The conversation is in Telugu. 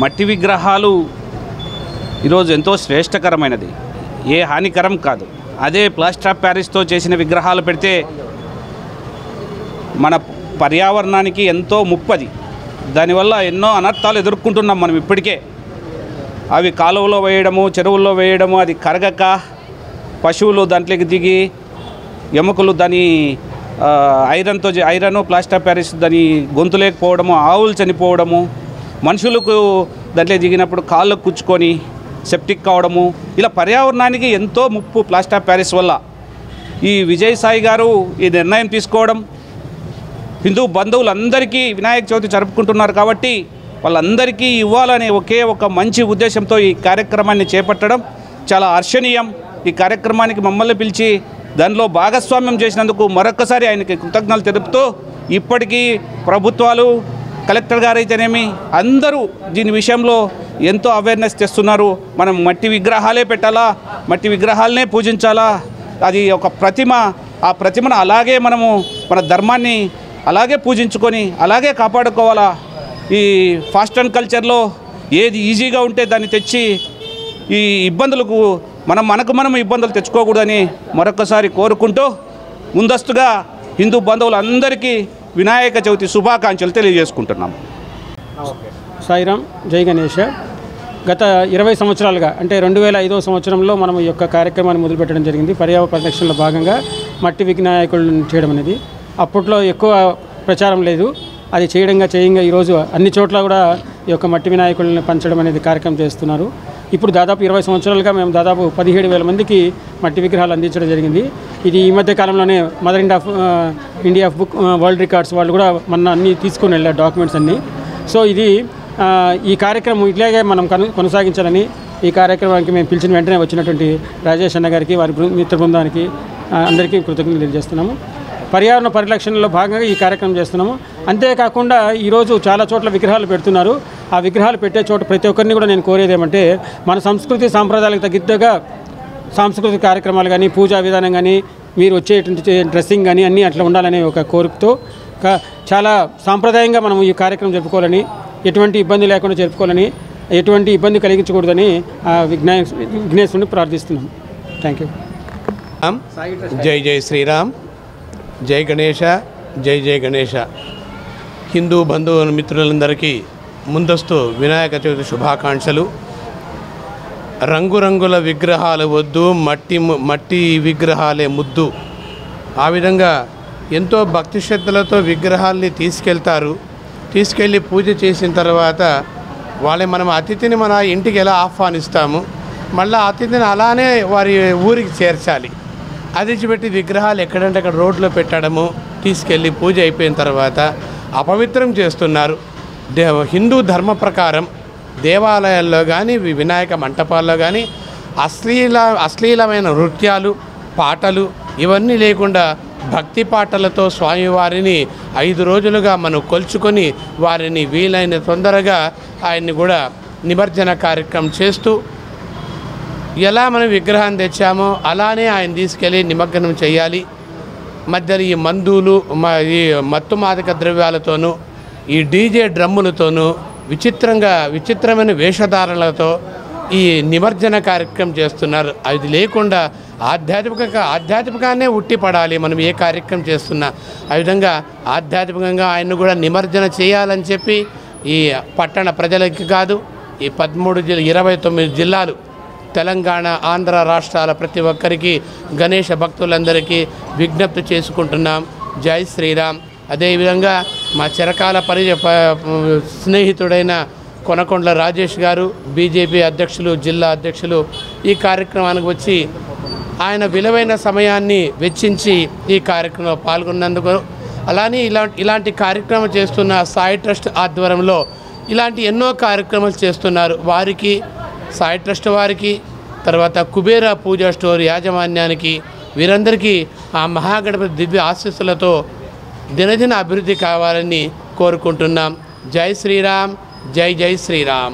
మట్టి విగ్రహాలు ఈరోజు ఎంతో శ్రేష్టకరమైనది, ఏ హానికరం కాదు. అదే ప్లాస్టర్ ఆఫ్ ప్యారిస్తో చేసిన విగ్రహాలు పెడితే మన పర్యావరణానికి ఎంతో ముప్పది. దానివల్ల ఎన్నో అనర్థాలు ఎదుర్కొంటున్నాం మనం ఇప్పటికే. అవి కాలువలో వేయడము, చెరువుల్లో వేయడము, అది కరగక పశువులు దాంట్లోకి దిగి ఎముకలు దాని ఐరన్ ప్లాస్టర్ ఆఫ్ ప్యారిస్ దాని గొంతు లేకపోవడము, ఆవులు చనిపోవడము, మనుషులకు దాంట్లో దిగినప్పుడు కాళ్ళకు కుచ్చుకొని సెప్టిక్ కావడము, ఇలా పర్యావరణానికి ఎంతో ముప్పు ప్లాస్టర్ ఆఫ్ ప్యారిస్ వల్ల. ఈ విజయసాయి గారు ఈ నిర్ణయం తీసుకోవడం, హిందూ బంధువులందరికీ వినాయక చవితి జరుపుకుంటున్నారు కాబట్టి వాళ్ళందరికీ ఇవ్వాలనే ఒకే ఒక మంచి ఉద్దేశంతో ఈ కార్యక్రమాన్ని చేపట్టడం చాలా హర్షణీయం. ఈ కార్యక్రమానికి మమ్మల్ని పిలిచి దానిలో భాగస్వామ్యం చేసినందుకు మరొకసారి ఆయనకి కృతజ్ఞతలు తెలుపుతూ, ఇప్పటికీ ప్రభుత్వాలు, కలెక్టర్ గారు అయితేనేమి అందరూ దీని విషయంలో ఎంతో అవేర్నెస్ తెస్తున్నారు. మనం మట్టి విగ్రహాలే పెట్టాలా, మట్టి విగ్రహాలనే పూజించాలా, అది ఒక ప్రతిమ, ఆ ప్రతిమను అలాగే మనము మన ధర్మాన్ని అలాగే పూజించుకొని అలాగే కాపాడుకోవాలా. ఈ ఫాస్ట్ అండ్ కల్చర్లో ఏది ఈజీగా ఉంటే దాన్ని తెచ్చి ఈ ఇబ్బందులకు మనకు ఇబ్బందులు తెచ్చుకోకూడదని మరొకసారి కోరుకుంటూ, ముందస్తుగా హిందూ బంధువులందరికీ వినాయక చవితి శుభాకాంక్షలు తెలియజేసుకుంటున్నాం. సాయిరామ్, జై గణేష. గత 20 సంవత్సరాలుగా అంటే 2005వ సంవత్సరంలో మనం ఈ యొక్క కార్యక్రమాన్ని మొదలుపెట్టడం జరిగింది. పర్యావరణ పరిరక్షణలో భాగంగా మట్టి వినాయకులను చేయడం అనేది అప్పట్లో ఎక్కువ ప్రచారం లేదు. అది చేయంగా ఈరోజు అన్ని చోట్ల కూడా ఈ యొక్క మట్టి వినాయకులను పంచడం అనేది కార్యక్రమం చేస్తున్నారు. ఇప్పుడు దాదాపు 20 సంవత్సరాలుగా మేము దాదాపు 17,000 మందికి మట్టి విగ్రహాలు అందించడం జరిగింది. ఇది ఈ మధ్య కాలంలోనే mother India book world records వాళ్ళు కూడా మొన్న అన్నీ తీసుకొని వెళ్ళారు, డాక్యుమెంట్స్ అన్నీ. సో ఇది ఈ కార్యక్రమం ఇట్లాగే మనం కొనసాగించాలని ఈ కార్యక్రమానికి మేము పిలిచిన వెంటనే వచ్చినటువంటి రాజేష్ అన్న గారికి, వారి మిత్ర బృందానికి అందరికీ కృతజ్ఞతలు తెలియజేస్తున్నాము. పర్యావరణ పరిరక్షణలో భాగంగా ఈ కార్యక్రమం చేస్తున్నాము. అంతేకాకుండా ఈరోజు చాలా చోట్ల విగ్రహాలు పెడుతున్నారు. ఆ విగ్రహాలు పెట్టే చోట ప్రతి ఒక్కరిని కూడా నేను కోరేది ఏమంటే, మన సంస్కృతి సాంప్రదాయాలకు తగ్గట్టుగా సాంస్కృతిక కార్యక్రమాలు కానీ, పూజా విధానం కానీ, మీరు వచ్చేటువంటి డ్రెస్సింగ్ కానీ అన్నీ అట్లా ఉండాలనే ఒక కోరికతో చాలా సాంప్రదాయంగా మనం ఈ కార్యక్రమం జరుపుకోవాలని, ఎటువంటి ఇబ్బంది లేకుండా జరుపుకోవాలని, ఎటువంటి ఇబ్బంది కలిగించకూడదని విఘ్నేశ్వరుని ప్రార్థిస్తున్నాం. Thank you. జై జై శ్రీరామ్, జై గణేష, జై జై గణేష. హిందూ బంధువు మిత్రులందరికీ ముందస్తు వినాయక చవితి శుభాకాంక్షలు. రంగురంగుల విగ్రహాలు వద్దు, మట్టి విగ్రహాలే ముద్దు. ఆ విధంగా ఎంతో భక్తి శ్రద్ధలతో విగ్రహాల్ని తీసుకెళ్ళి పూజ చేసిన తర్వాత మనం అతిథిని మన ఇంటికి ఎలా ఆహ్వానిస్తాము, మళ్ళీ అతిథిని అలానే వారి ఊరికి చేర్చాలి. అదిచిపెట్టి విగ్రహాలు ఎక్కడంటే అక్కడ రోడ్లో పెట్టడము, తీసుకెళ్ళి పూజ అయిపోయిన తర్వాత అపవిత్రం చేస్తున్నారు. హిందూ ధర్మ దేవాలయాల్లో కానీ, వినాయక మంటపాల్లో కానీ అశ్లీలమైన నృత్యాలు, పాటలు ఇవన్నీ లేకుండా భక్తి పాటలతో స్వామివారిని 5 రోజులుగా మనం కొలుచుకొని వారిని వీలైన తొందరగా ఆయన్ని కూడా నిమజ్జన కార్యక్రమం చేస్తూ, ఎలా మనం విగ్రహాన్ని తెచ్చామో అలానే ఆయన తీసుకెళ్ళి నిమజ్జనం చేయాలి. మధ్యలో ఈ మందులు, ఈ మత్తు మాదక ద్రవ్యాలతోనూ, ఈ డీజే డ్రమ్ములతోనూ విచిత్రమైన వేషధారణలతో ఈ నిమజ్జన కార్యక్రమం చేస్తున్నారు. అది లేకుండా ఆధ్యాత్మికంగానే ఉట్టిపడాలి మనం ఏ కార్యక్రమం చేస్తున్నా. ఆ విధంగా ఆధ్యాత్మికంగా ఆయన్ను కూడా నిమజ్జన చేయాలని చెప్పి ఈ పట్టణ ప్రజలకి కాదు, ఈ 29 జిల్లాలు, తెలంగాణ, ఆంధ్ర రాష్ట్రాల ప్రతి ఒక్కరికి, గణేష భక్తులందరికీ విజ్ఞప్తి చేసుకుంటున్నాం. జై శ్రీరామ్. అదేవిధంగా మా చిరకాల స్నేహితుడైన కొనకొండల రాజేష్ గారు, బీజేపీ అధ్యక్షులు, జిల్లా అధ్యక్షులు, ఈ కార్యక్రమానికి వచ్చి ఆయన విలువైన సమయాన్ని వెచ్చించి ఈ కార్యక్రమంలో పాల్గొన్నందుకు, అలానే ఇలాంటి కార్యక్రమం చేస్తున్న సాయి ట్రస్ట్ ఆధ్వర్యంలో ఇలాంటి ఎన్నో కార్యక్రమాలు చేస్తున్నారు. వారికి, సాయి ట్రస్ట్ వారికి, తర్వాత కుబేర పూజా స్టోర్ యాజమాన్యానికి, వీరందరికీ ఆ మహాగణపతి దివ్య ఆశీస్సులతో దినదిన అభివృద్ధి కావాలని కోరుకుంటున్నాం. జై శ్రీరామ్, జై జై శ్రీరామ్.